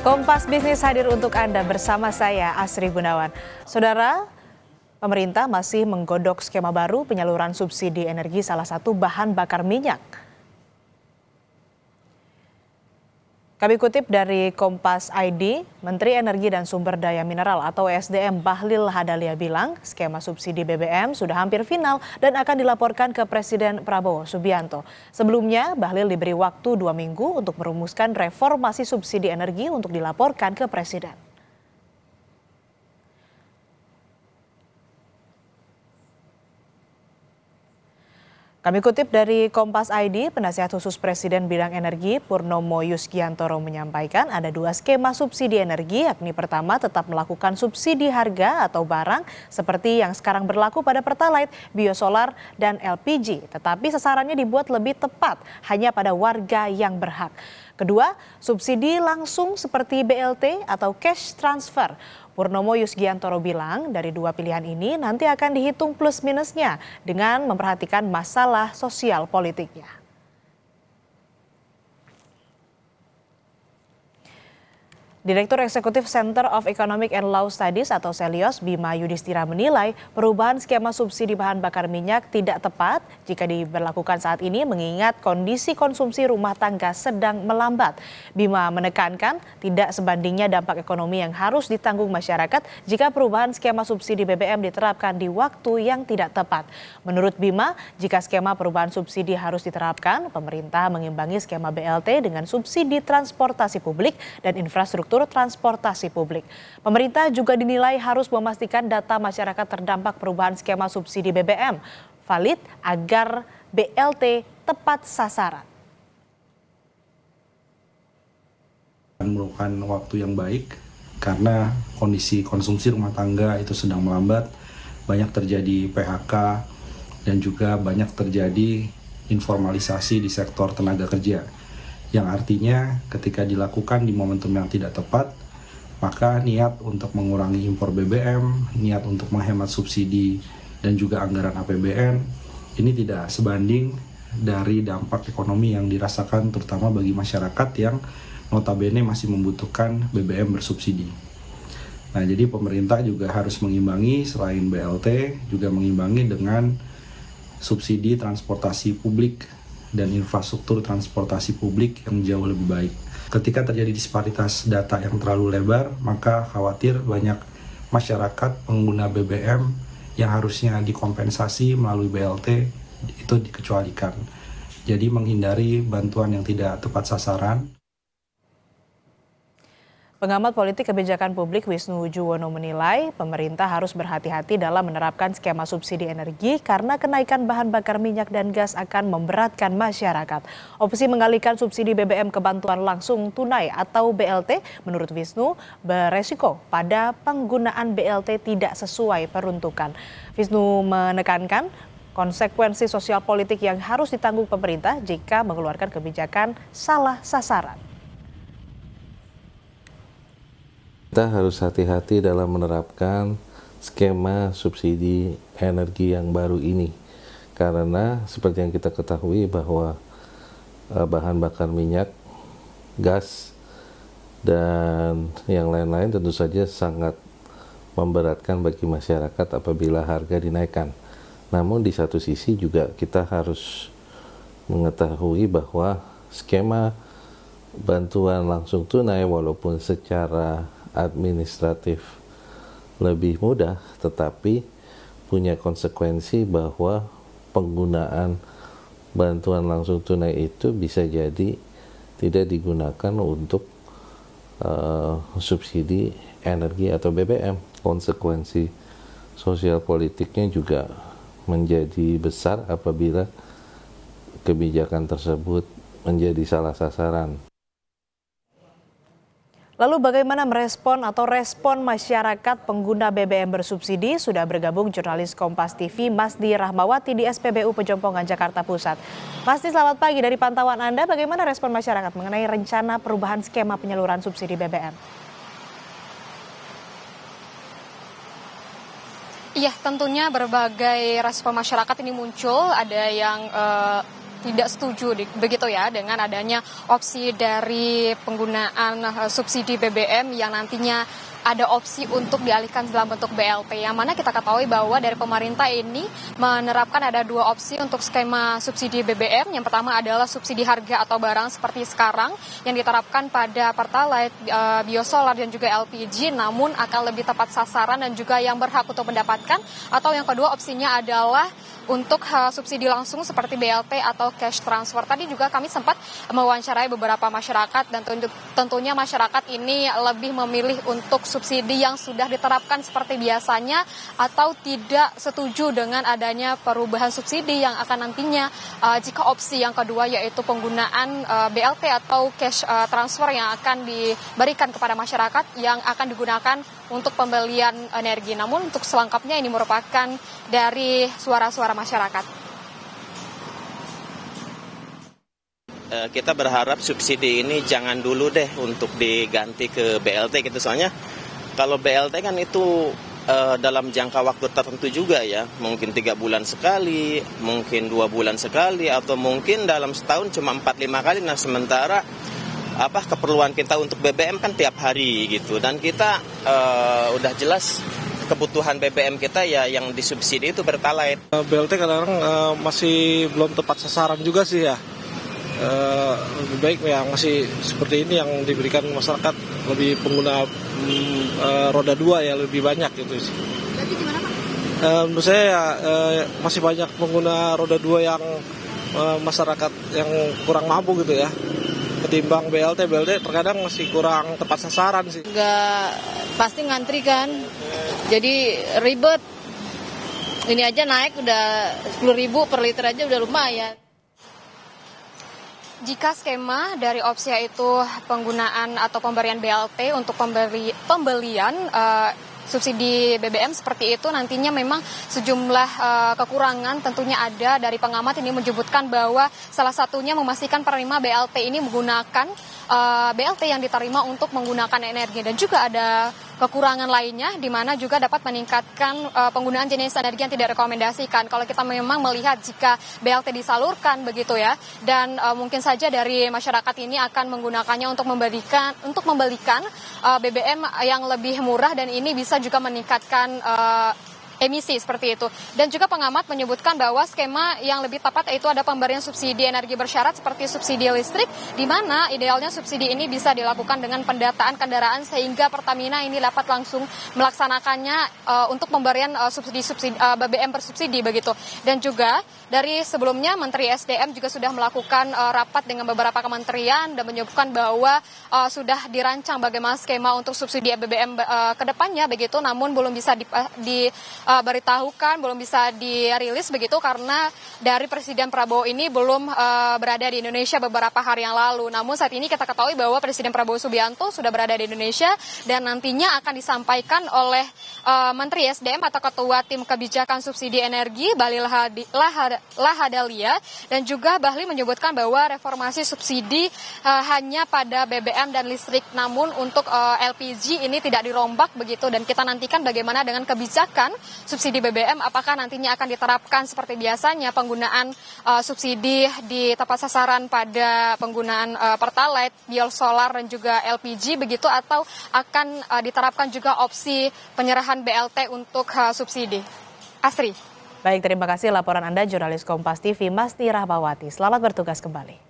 Kompas Bisnis hadir untuk Anda bersama saya Asri Gunawan. Saudara, pemerintah masih menggodok skema baru penyaluran subsidi energi salah satu bahan bakar minyak. Kami kutip dari Kompas ID, Menteri Energi dan Sumber Daya Mineral atau SDM Bahlil Lahadalia bilang skema subsidi BBM sudah hampir final dan akan dilaporkan ke Presiden Prabowo Subianto. Sebelumnya, Bahlil diberi waktu 2 minggu untuk merumuskan reformasi subsidi energi untuk dilaporkan ke Presiden. Kami kutip dari Kompas ID, Penasihat Khusus Presiden Bidang Energi Purnomo Yusgiantoro menyampaikan ada 2 skema subsidi energi, yakni pertama tetap melakukan subsidi harga atau barang seperti yang sekarang berlaku pada Pertalite, biosolar, dan LPG. Tetapi sasarannya dibuat lebih tepat hanya pada warga yang berhak. Kedua, subsidi langsung seperti BLT atau cash transfer. Purnomo Yusgiantoro bilang dari 2 pilihan ini nanti akan dihitung plus minusnya dengan memperhatikan masalah sosial politiknya. Direktur Eksekutif Center of Economic and Law Studies atau Selios, Bima Yudhistira menilai perubahan skema subsidi bahan bakar minyak tidak tepat jika diberlakukan saat ini mengingat kondisi konsumsi rumah tangga sedang melambat. Bima menekankan tidak sebandingnya dampak ekonomi yang harus ditanggung masyarakat jika perubahan skema subsidi BBM diterapkan di waktu yang tidak tepat. Menurut Bima, jika skema perubahan subsidi harus diterapkan, pemerintah mengimbangi skema BLT dengan subsidi transportasi publik dan infrastruktur transportasi publik. Pemerintah juga dinilai harus memastikan data masyarakat terdampak perubahan skema subsidi BBM valid agar BLT tepat sasaran. Memerlukan waktu yang baik karena kondisi konsumsi rumah tangga itu sedang melambat, banyak terjadi PHK dan juga banyak terjadi informalisasi di sektor tenaga kerja. Yang artinya ketika dilakukan di momentum yang tidak tepat, maka niat untuk mengurangi impor BBM, niat untuk menghemat subsidi dan juga anggaran APBN ini tidak sebanding dari dampak ekonomi yang dirasakan terutama bagi masyarakat yang notabene masih membutuhkan BBM bersubsidi. Nah, jadi pemerintah juga harus mengimbangi selain BLT, juga mengimbangi dengan subsidi transportasi publik dan infrastruktur transportasi publik yang jauh lebih baik. Ketika terjadi disparitas data yang terlalu lebar, maka khawatir banyak masyarakat pengguna BBM yang harusnya dikompensasi melalui BLT itu dikecualikan. Jadi menghindari bantuan yang tidak tepat sasaran. Pengamat politik kebijakan publik Wisnu Juwono menilai pemerintah harus berhati-hati dalam menerapkan skema subsidi energi karena kenaikan bahan bakar minyak dan gas akan memberatkan masyarakat. Opsi mengalihkan subsidi BBM ke bantuan langsung tunai atau BLT menurut Wisnu beresiko pada penggunaan BLT tidak sesuai peruntukan. Wisnu menekankan konsekuensi sosial politik yang harus ditanggung pemerintah jika mengeluarkan kebijakan salah sasaran. Kita harus hati-hati dalam menerapkan skema subsidi energi yang baru ini. Karena seperti yang kita ketahui bahwa bahan bakar minyak, gas, dan yang lain-lain tentu saja sangat memberatkan bagi masyarakat apabila harga dinaikkan. Namun di satu sisi juga kita harus mengetahui bahwa skema bantuan langsung tunai walaupun secara administratif lebih mudah, tetapi punya konsekuensi bahwa penggunaan bantuan langsung tunai itu bisa jadi tidak digunakan untuk subsidi energi atau BBM. Konsekuensi sosial politiknya juga menjadi besar apabila kebijakan tersebut menjadi salah sasaran. Lalu bagaimana merespon atau respon masyarakat pengguna BBM bersubsidi? Sudah bergabung jurnalis Kompas TV Masdi Rahmawati di SPBU Pejompongan, Jakarta Pusat. Masdi, selamat pagi. Dari pantauan Anda, bagaimana respon masyarakat mengenai rencana perubahan skema penyaluran subsidi BBM? Iya, tentunya berbagai respon masyarakat ini muncul. Ada yang tidak setuju begitu ya dengan adanya opsi dari penggunaan subsidi BBM yang nantinya ada opsi untuk dialihkan dalam bentuk BLT, yang mana kita ketahui bahwa dari pemerintah ini menerapkan ada dua opsi untuk skema subsidi BBM. Yang pertama adalah subsidi harga atau barang seperti sekarang yang diterapkan pada Pertalite, biosolar dan juga LPG, namun akan lebih tepat sasaran dan juga yang berhak untuk mendapatkan. Atau yang kedua opsinya adalah untuk subsidi langsung seperti BLT atau cash transfer. Tadi juga kami sempat mewawancarai beberapa masyarakat dan tentunya masyarakat ini lebih memilih untuk subsidi yang sudah diterapkan seperti biasanya atau tidak setuju dengan adanya perubahan subsidi yang akan nantinya jika opsi yang kedua yaitu penggunaan BLT atau cash transfer yang akan diberikan kepada masyarakat yang akan digunakan untuk pembelian energi. Namun untuk selengkapnya ini merupakan dari suara-suara masyarakat. Kita berharap subsidi ini jangan dulu deh untuk diganti ke BLT gitu, soalnya kalau BLT kan itu dalam jangka waktu tertentu juga ya, mungkin 3 bulan sekali, mungkin 2 bulan sekali, atau mungkin dalam setahun cuma 4-5 kali. Nah sementara keperluan kita untuk BBM kan tiap hari gitu, dan kita udah jelas kebutuhan BBM kita ya yang disubsidi itu Pertalite. BLT kadang-kadang masih belum tepat sasaran juga sih ya. Lebih baik ya masih seperti ini yang diberikan masyarakat, lebih pengguna roda 2 ya lebih banyak gitu sih. Jadi gimana Pak? Menurut saya ya, masih banyak pengguna roda 2 yang masyarakat yang kurang mampu gitu ya. Ketimbang BLT terkadang masih kurang tepat sasaran sih. Nggak pasti ngantri kan, jadi ribet. Ini aja naik udah 10.000 per liter aja udah lumayan. Jika skema dari opsi yaitu penggunaan atau pemberian BLT untuk pembelian subsidi BBM seperti itu, nantinya memang sejumlah kekurangan tentunya ada. Dari pengamat ini menyebutkan bahwa salah satunya memastikan penerima BLT ini menggunakan BLT yang diterima untuk menggunakan energi, dan juga ada kekurangan lainnya di mana juga dapat meningkatkan penggunaan jenis energi yang tidak rekomendasikan. Kalau kita memang melihat jika BLT disalurkan begitu ya, dan mungkin saja dari masyarakat ini akan menggunakannya untuk membelikan BBM yang lebih murah, dan ini bisa juga meningkatkan emisi seperti itu. Dan juga pengamat menyebutkan bahwa skema yang lebih tepat yaitu ada pemberian subsidi energi bersyarat seperti subsidi listrik, di mana idealnya subsidi ini bisa dilakukan dengan pendataan kendaraan sehingga Pertamina ini dapat langsung melaksanakannya untuk pemberian subsidi BBM bersubsidi begitu. Dan juga dari sebelumnya Menteri SDM juga sudah melakukan rapat dengan beberapa kementerian dan menyebutkan bahwa sudah dirancang bagaimana skema untuk subsidi BBM ke depannya begitu, namun belum bisa diberitahukan, belum bisa dirilis begitu karena dari Presiden Prabowo ini belum berada di Indonesia beberapa hari yang lalu. Namun saat ini kita ketahui bahwa Presiden Prabowo Subianto sudah berada di Indonesia dan nantinya akan disampaikan oleh Menteri SDM atau Ketua Tim Kebijakan Subsidi Energi Bahlil Lahadalia, dan juga Bahlil menyebutkan bahwa reformasi subsidi hanya pada BBM dan listrik, namun untuk LPG ini tidak dirombak begitu, dan kita nantikan bagaimana dengan kebijakan subsidi BBM, apakah nantinya akan diterapkan seperti biasanya penggunaan subsidi di tepat sasaran pada penggunaan Pertalite, biosolar dan juga LPG begitu, atau akan diterapkan juga opsi penyerahan BLT untuk subsidi. Asri. Baik, terima kasih laporan Anda jurnalis Kompas TV Masti Rahmawati. Selamat bertugas kembali.